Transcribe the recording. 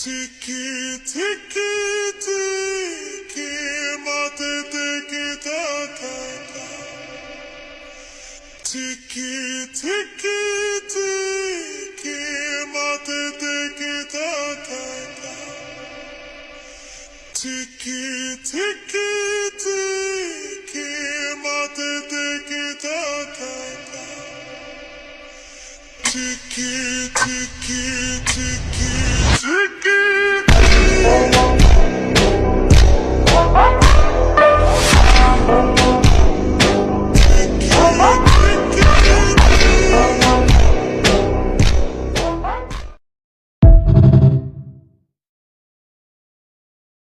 Tiki tiki tiki, mate tiki ta ta ta. Tiki tiki tiki, mate tiki ta ta ta. Tiki tiki tiki, mate tiki ta ta ta. Tiki tiki tiki tiki.